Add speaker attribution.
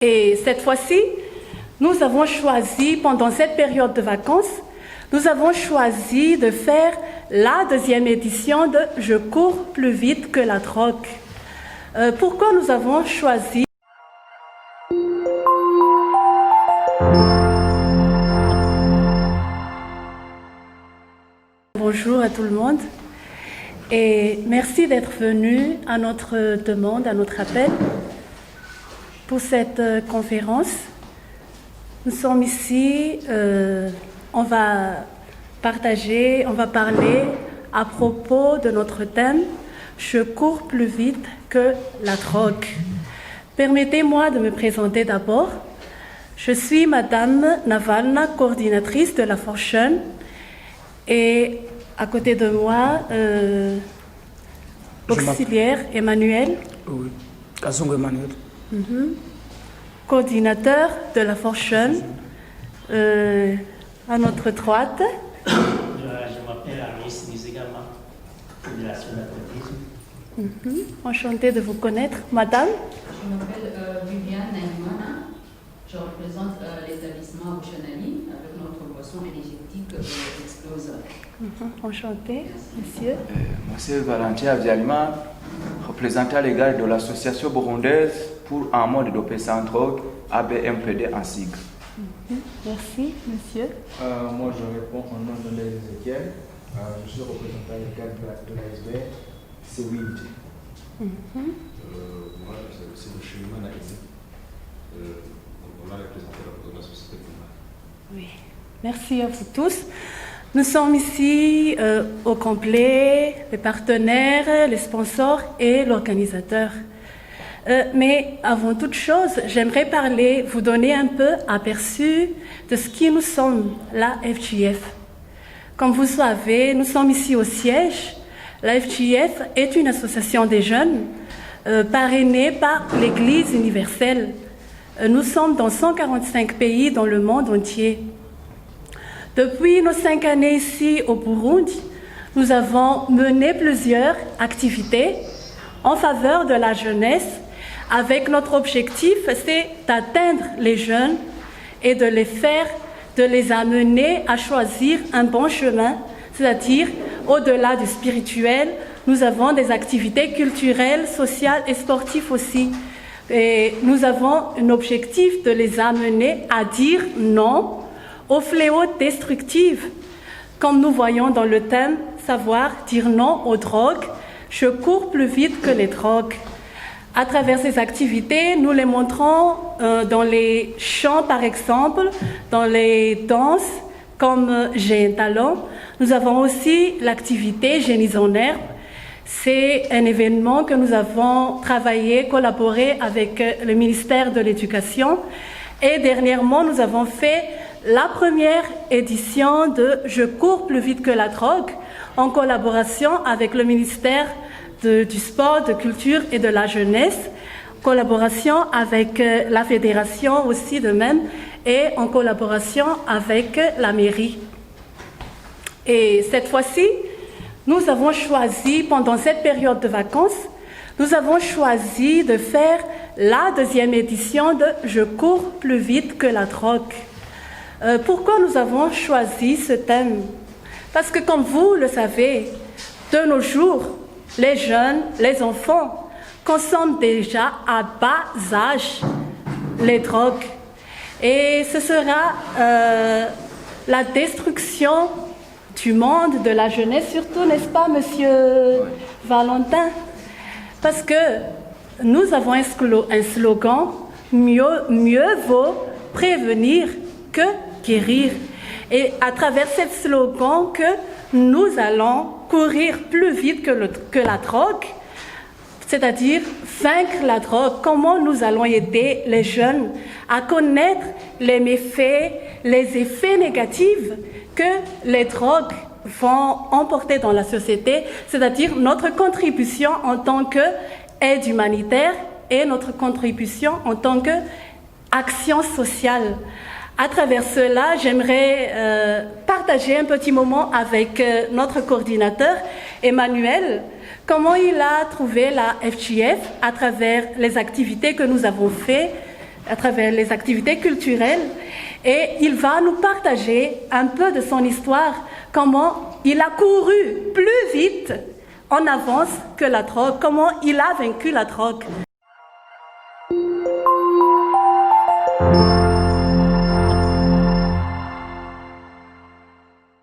Speaker 1: Et cette fois-ci, nous avons choisi, pendant cette période de vacances, nous avons choisi de faire la deuxième édition de « Je cours plus vite que la drogue ». Pourquoi nous avons choisi Bonjour à tout le monde et merci d'être venu à notre demande, à notre appel pour cette conférence. Nous sommes ici, on va parler à propos de notre thème « Je cours plus vite que la drogue ». Permettez-moi de me présenter d'abord. Je suis Madame Navalna, coordinatrice de la Fortune, et à côté de moi, l'auxiliaire Emmanuel.
Speaker 2: Oui, Kazungu Emmanuel.
Speaker 1: Coordinateur de la Fortune, à notre droite.
Speaker 3: Je m'appelle Aris Nizigama, Fédération d'athlétisme.
Speaker 1: Enchantée de vous connaître. Madame?
Speaker 4: Je m'appelle Viviane Naïmana. Je représente l'établissement Oceanali avec notre boisson énergétique Explosa.
Speaker 1: Enchantée, monsieur.
Speaker 5: Moi, c'est Valentin Avialima, représentant légal de l'association burundaise pour un monde dopé sans drogue, ABMPD en sigle.
Speaker 1: Merci, monsieur.
Speaker 6: Moi, je réponds au nom de l'Ézéchiel. Je suis représentant légal de l'ASB, c'est Wild.
Speaker 7: Moi, c'est le chemin Naïm. On a représenté la société Puma.
Speaker 1: Oui, merci à vous tous. Nous sommes ici au complet, les partenaires, les sponsors et l'organisateur. Mais avant toute chose, j'aimerais vous donner un peu aperçu de ce qui nous sommes, la FGF. Comme vous savez, nous sommes ici au siège. La FGF est une association des jeunes parrainée par l'Église universelle. Nous sommes dans 145 pays dans le monde entier. Depuis nos 5 années ici au Burundi, nous avons mené plusieurs activités en faveur de la jeunesse avec notre objectif, c'est d'atteindre les jeunes et de les amener à choisir un bon chemin, c'est-à-dire au-delà du spirituel, nous avons des activités culturelles, sociales et sportives aussi. Et nous avons un objectif de les amener à dire non aux fléaux destructifs, comme nous voyons dans le thème « Savoir dire non aux drogues ». Je cours plus vite que les drogues. À travers ces activités, nous les montrons dans les chants, par exemple, dans les danses, comme J'ai un talent. Nous avons aussi l'activité Génies en herbe. C'est un événement que nous avons travaillé, collaboré avec le ministère de l'Éducation. Et dernièrement, nous avons fait la première édition de « Je cours plus vite que la drogue » en collaboration avec le ministère du Sport, de Culture et de la Jeunesse, collaboration avec la Fédération aussi de même et en collaboration avec la mairie. Et cette fois-ci, nous avons choisi, pendant cette période de vacances, nous avons choisi de faire la deuxième édition de « Je cours plus vite que la drogue ». Pourquoi nous avons choisi ce thème? Parce que comme vous le savez, de nos jours, les jeunes, les enfants consomment déjà à bas âge les drogues. Et ce sera la destruction du monde, de la jeunesse surtout, n'est-ce pas, monsieur Valentin? Parce que nous avons un slogan, mieux vaut prévenir que guérir. Et à travers ce slogan que nous allons courir plus vite que la drogue, c'est-à-dire vaincre la drogue, comment nous allons aider les jeunes à connaître les méfaits, les effets négatifs que les drogues vont emporter dans la société, c'est-à-dire notre contribution en tant qu'aide humanitaire et notre contribution en tant qu'action sociale. À travers cela, j'aimerais partager un petit moment avec notre coordinateur, Emmanuel, comment il a trouvé la FGF à travers les activités que nous avons faites à travers les activités culturelles et il va nous partager un peu de son histoire, comment il a couru plus vite en avance que la drogue, comment il a vaincu la drogue.